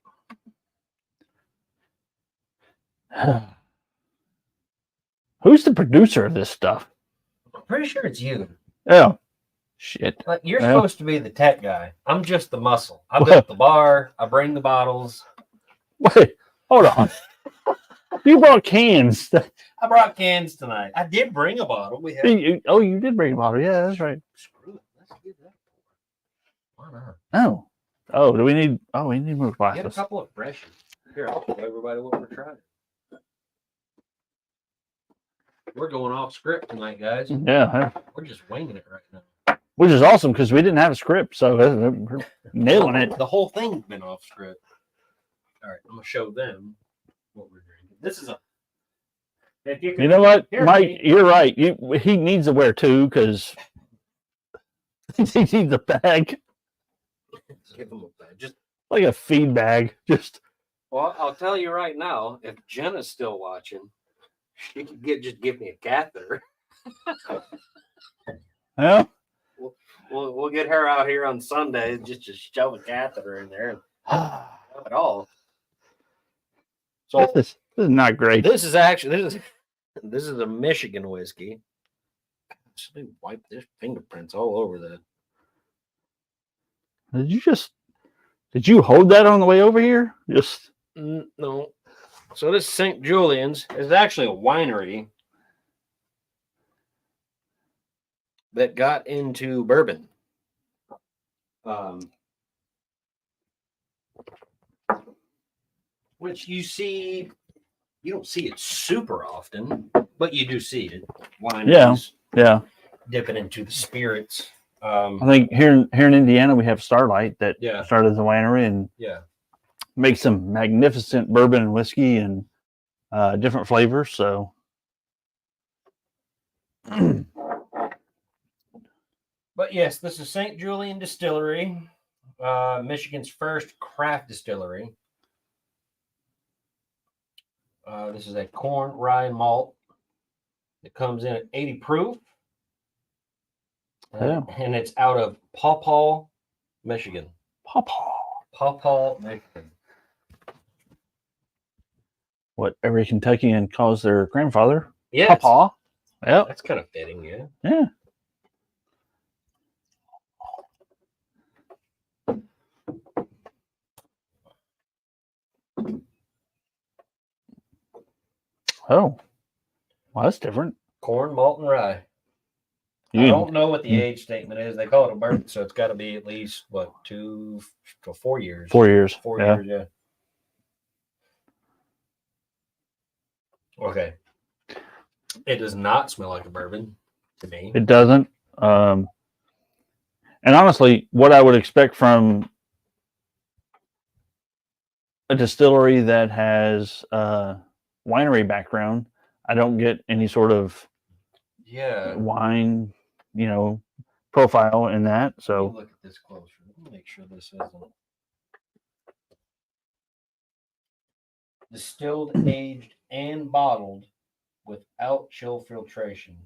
Who's the producer of this stuff? I'm pretty sure it's you. Oh, shit. Like you're Well- supposed to be the tech guy. I'm just the muscle. I Well- built the bar. I bring the bottles. Wait, hold on. You brought cans. I brought cans tonight. I did bring a bottle. We have. You did bring a bottle. Yeah, that's right. Screw it. Let's get that. Why not? Oh, do we need? Oh, we need more Get a glasses. couple of freshies. Here, I'll show everybody what we're trying. We're going off script tonight, guys. Yeah, We're just winging it right now. which is awesome because we didn't have a script, so we're nailing it. The whole thing's been off script. All right, I'm gonna show them what we're drinking. This is a. If You know what, Here, Mike? Pete. You're right. He needs to wear two because he needs a bag, Give them a bag. Just like a feed bag. Just well, I'll tell you right now. If Jenna's still watching, she could just give me a catheter. yeah. We'll get her out here on Sunday just to shove a catheter in there and have it all. So This is not great. this is actually this is a Michigan whiskey. Actually, wipe their fingerprints all over that. Did you hold that on the way over here? Just No. So this St. Julian's is actually a winery that got into bourbon. Which you don't see it super often, but you do see it. Wineries yeah. dipping into the spirits. I think here in Indiana we have Starlight that Yeah. started as a winery and Yeah. makes some magnificent bourbon and whiskey and different flavors. So But yes, this is St. Julian Distillery, Michigan's first craft distillery. This is a corn rye malt that comes in at 80 proof. Yeah. And it's out of Paw Paw, Michigan. Pawpaw. Paw Paw, Michigan. What every Kentuckian calls their grandfather. Yeah, it's- Pawpaw. Yep. that's kind of fitting. Yeah. Yeah. Oh, well, that's different. Corn, malt, and rye. You I can- don't know what the age statement is. They call it a bourbon, so it's got to be at least what 2 to 4 years. 4 years. 4 Yeah. years, yeah. Okay. It does not smell like a bourbon to me. It doesn't. And honestly, what I would expect from a distillery that has winery background, I don't get any sort of Yeah. wine, profile in that. Let me So look at this closer. Let me make sure this isn't distilled, aged, and bottled without chill filtration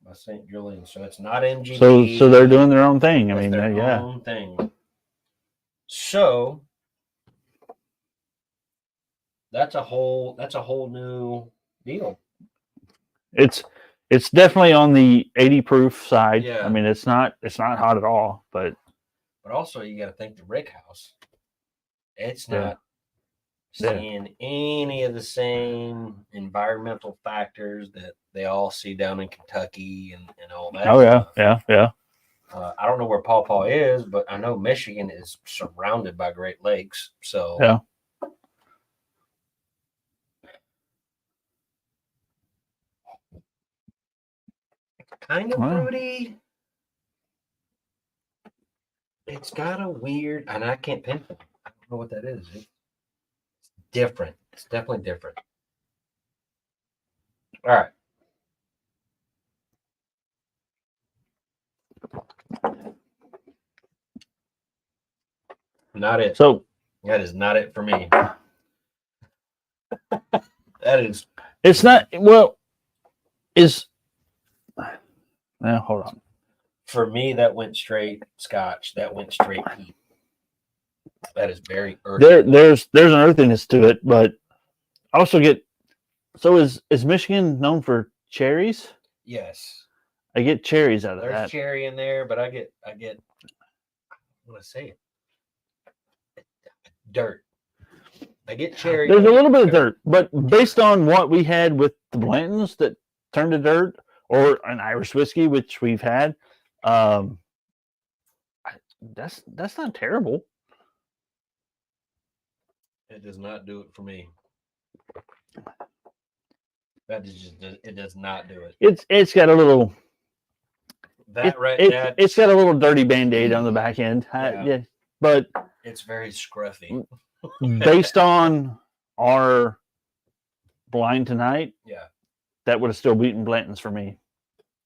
by St. Julian. So it's not MGD. so they're doing their own thing. I That's mean, their yeah. own thing. So that's a whole new deal. It's definitely on the 80 proof side. Yeah. I mean, it's not hot at all, but also you got to think the Rick House. It's Yeah. not Yeah. seeing any of the same environmental factors that they all see down in Kentucky and all that. oh yeah, stuff. yeah. I don't know where Paw Paw is, but I know Michigan is surrounded by Great Lakes. So Yeah. kind of Wow. fruity. It's got a weird, and I can't pinpoint. I don't know what that is. It's different. It's definitely different. All right. Not it. So That is not it for me. That is it's not well. Is now hold on. for me. That went straight Scotch. That went straight peat. That is very earthy. There's an earthiness to it, but I also get. So is Michigan known for cherries? Yes, I get cherries out of there's that. cherry in there, but I get. I want to say it. Dirt. I get cherry. There's a little bit of dirt, but based on what we had with the Blantons that turned to dirt, or an Irish whiskey which we've had, that's not terrible. It does not do it for me. That is just. It does not do it. It's got a little. That right. It's got a little dirty Band-Aid on the back end. Yeah. Yeah, but It's very scruffy. based on our blind tonight, Yeah. that would have still beaten Blanton's for me.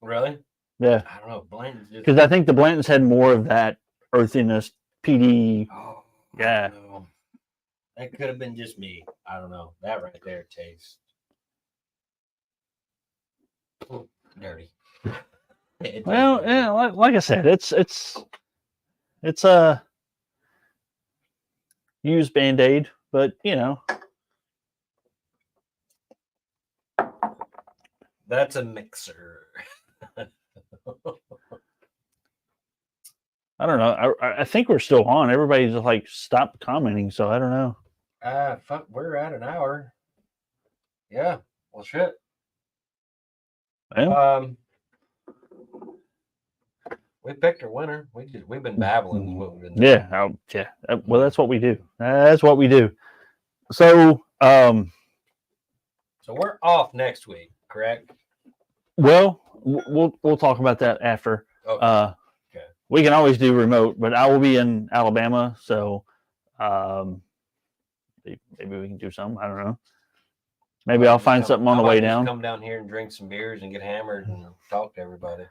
Really? Yeah, I don't know. Blanton's just. because I think the Blantons had more of that earthiness, PD. Oh, Yeah. I don't know. That could have been just me. I don't know. That right there tastes dirty. It Well, tastes yeah, like I said, it's a used Band-Aid, but That's a mixer. I don't know. I think we're still on. Everybody just like stopped commenting, so I don't know. Fuck, we're at an hour. Yeah. Well, shit. Yeah. We picked our winner. We've been babbling. Is what we've been doing. Yeah, yeah. Well, that's what we do. That's what we do. So, So we're off next week, correct? well, we'll talk about that after. Okay. Okay. We can always do remote, but I will be in Alabama, so maybe we can do something. I don't know. Maybe I'll find something on the way down. Come down here and drink some beers and get hammered and talk to everybody.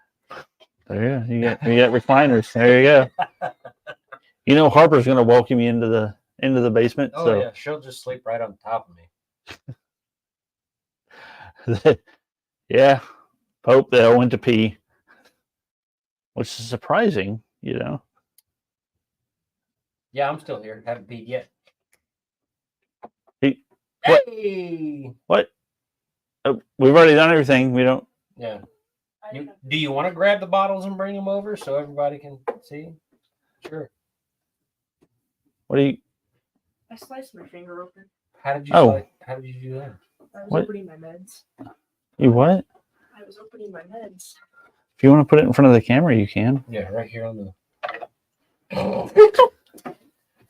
There you go. You got recliners. There you go. Harper's going to welcome you into the basement. Oh so. yeah, she'll just sleep right on top of me. Yeah. Hope they went to pee, which is surprising, Yeah, I'm still here. Haven't peed yet. What? Hey! What? We've already done everything. We don't. Yeah. Do you want to grab the bottles and bring them over so everybody can see? Sure. What do you? I sliced my finger open. How did you? Oh. How did you do that? I was What? opening my meds. You what? I was opening my meds. If you want to put it in front of the camera, you can. Yeah, right here on the.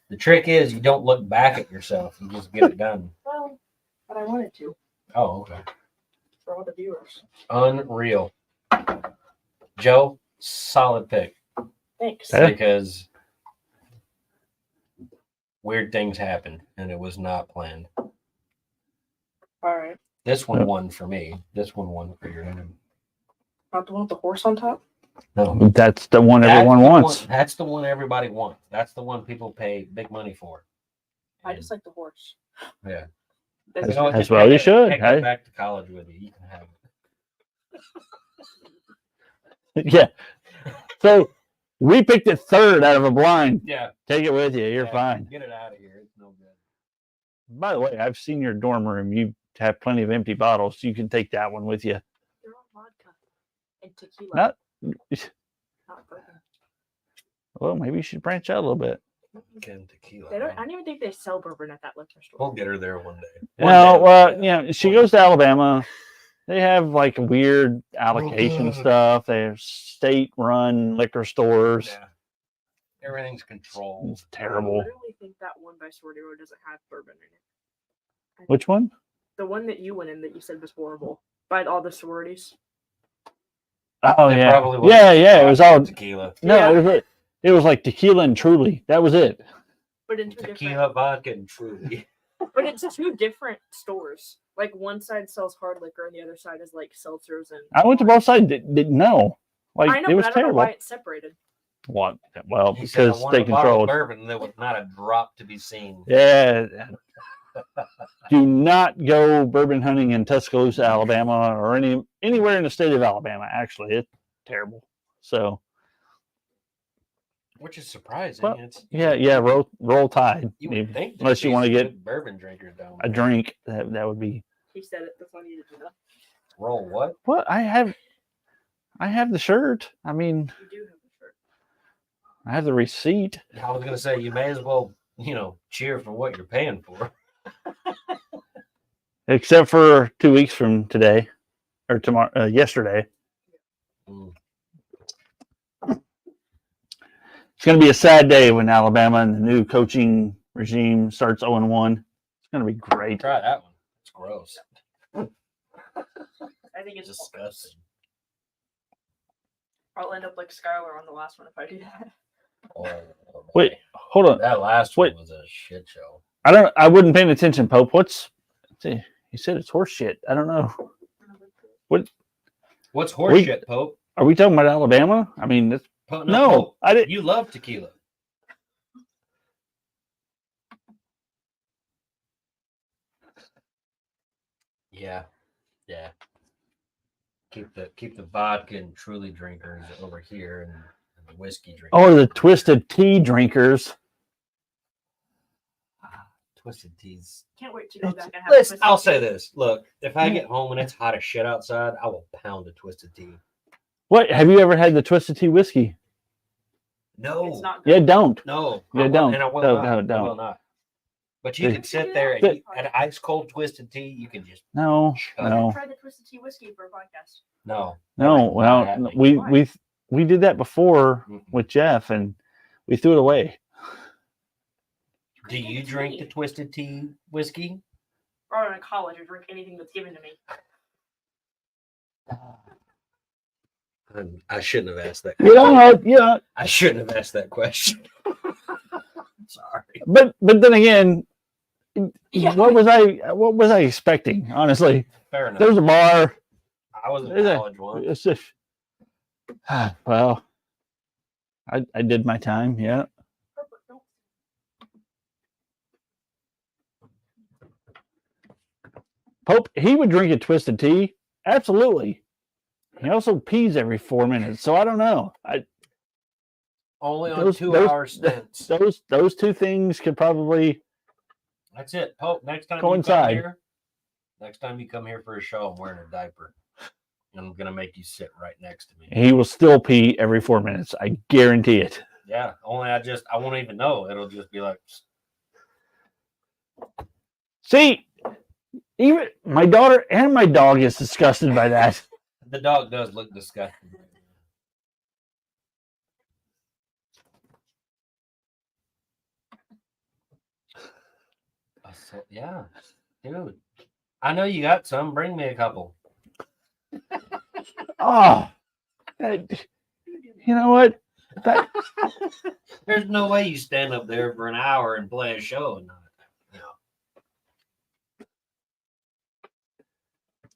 The trick is you don't look back at yourself. You just get it done. Well, but I wanted to Oh, okay. for all the viewers. Unreal. Joe, solid pick Thanks. Yeah. because weird things happened and it was not planned. All right. This one Yep. won for me. This one won for your name. Not the one with the horse on top? No. That's the one That's everyone the wants. one- that's the one everybody wants. That's the one people pay big money for. I just like the horse. Yeah. That's As- You know what, as just well take you it- should, Take hey? it back to college with you. You can have it. Yeah. So we picked it third out of a blind. Yeah. Take it with you. You're Yeah, fine. Get it out of here. It's no good. By the way, I've seen your dorm room. You have plenty of empty bottles. You can take that one with you. They're all vodka and tequila. Not. Not bourbon. Well, maybe you should branch out a little bit. Ken tequila. They don't. I don't even think they sell bourbon at that liquor store. We'll get her there one day. Well, she goes to Alabama. They have like weird allocation stuff. They have state-run liquor stores. Yeah. Everything's controlled. It's I terrible. literally think that one by Sorority Road doesn't have bourbon in it. Which one? The one that you went in that you said was horrible by all the sororities. Oh It yeah, probably was yeah. It was all tequila. no. Yeah. It was like tequila and Truly. That was it. But in two Tequila, different. vodka, and Truly. But it's two different stores. Like one side sells hard liquor and the other side is like seltzers and. I went to both sides. Didn't know. Like I know, it was but I don't know terrible. why it's separated. What? Well, He said, I because want they a bottle of controlled. bourbon. There was not a drop to be seen. Yeah. Do not go bourbon hunting in Tuscaloosa, Alabama, or anywhere in the state of Alabama. Actually, it's terrible. So Which is surprising. Well, It's, yeah. Roll Tide. You Maybe would think there'd unless you be wanna some get good bourbon drinkers down a there. drink. That would be. He said it. That's all I needed to know. Roll what? What I have the shirt. I mean, You do have a shirt. I have the receipt. I was gonna say you may as well, cheer for what you're paying for. Except for 2 weeks from today or tomorrow, yesterday. Mm. It's going to be a sad day when Alabama and the new coaching regime starts 0-1. It's going to be great. Try that one. It's gross. I think it's Disgusting. I'll end up like Skylar on the last one if I do that. Oh, Wait, hold on. that last Wait. one was a shit show. I wasn't paying attention, Pope. He said it's horse shit. I don't know. What's horse We- shit, Pope? Are we talking about Alabama? I mean, it's, Pope no, Pope, I didn't. you love tequila. Yeah. Keep the vodka and Truly drinkers over here and the whiskey drinkers. Oh, the twisted tea drinkers. Twisted teas. Can't wait to go back and have. Listen, Twisted I'll say Tea. this. Look, if I get home and it's hot as shit outside, I will pound a twisted tea. What? Have you ever had the twisted tea whiskey? No. It's not Yeah, good. don't. No. Yeah, I will- don't. And I will No, not. no, I will don't. not. But you They- can sit there and They- eat an ice cold twisted tea. You can just No, Shut no, Try the Twisted Tea whiskey for a podcast. no. no. Not Well, happening. we did that before Mm-mm. with Jeff, and we threw it away. Do you drink the twisted tea whiskey? Or in college, I drink anything that's given to me. I shouldn't have asked that. You know, yeah. I shouldn't have asked that question. Sorry. But then again, Yeah. what was I expecting? Honestly, Fair enough. there's a bar. I was in there's a- college once. It's just, well, I did my time. Yeah. Pope, he would drink a twisted tea. Absolutely. He also pees every 4 minutes. So I don't know. Only on those- 2-hour stints. Those two things could probably. That's it. Pope, next time Coincide. you come here, Next time you come here for a show, I'm wearing a diaper. And I'm gonna make you sit right next to me. He will still pee every 4 minutes. I guarantee it. Yeah. Only I won't even know. It'll just be like See, even my daughter and my dog is disgusted by that. the dog does look disgusting. So, yeah, dude. I know you got some. Bring me a couple. Oh, you know what? That, There's no way you stand up there for an hour and play a show and not,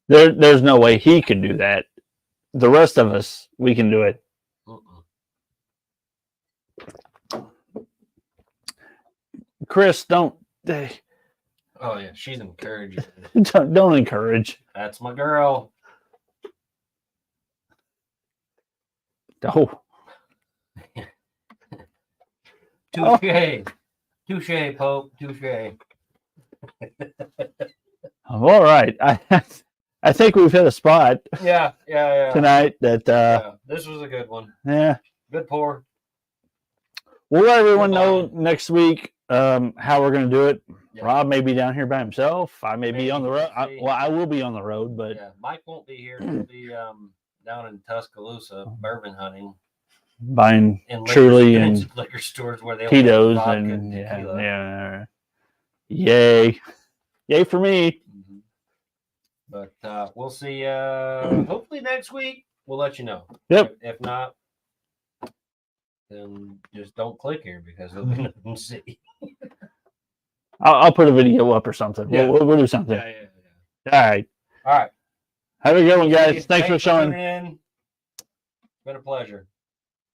there's no way he could do that. The rest of us, we can do it. Chris, don't Oh yeah, she's encouraging. don't encourage. That's my girl. Oh, Touche. Touche, Pope. Touche. all right. I think we've hit a spot Yeah. tonight that Yeah, this was a good one. yeah. Good pour. We'll let everyone Good know morning. next week how we're going to do it. Yeah. Rob may be down here by himself. I may be Maybe on the road. we'll see. I will be on the road, but Yeah, Mike won't be here. He'll be down in Tuscaloosa bourbon hunting buying in Truly and liquor stores where they Tito's vodka and tequila. yeah. Yay for me. Mhm. But we'll see. Hopefully next week we'll let you know. Yep. If not, then just don't click here because there'll be nothing to see. I'll put a video up or something. Yeah. We'll do something. Yeah. All right. All right. Have a good one, guys. Thanks Thanks for showing. tuning in. It's been a pleasure.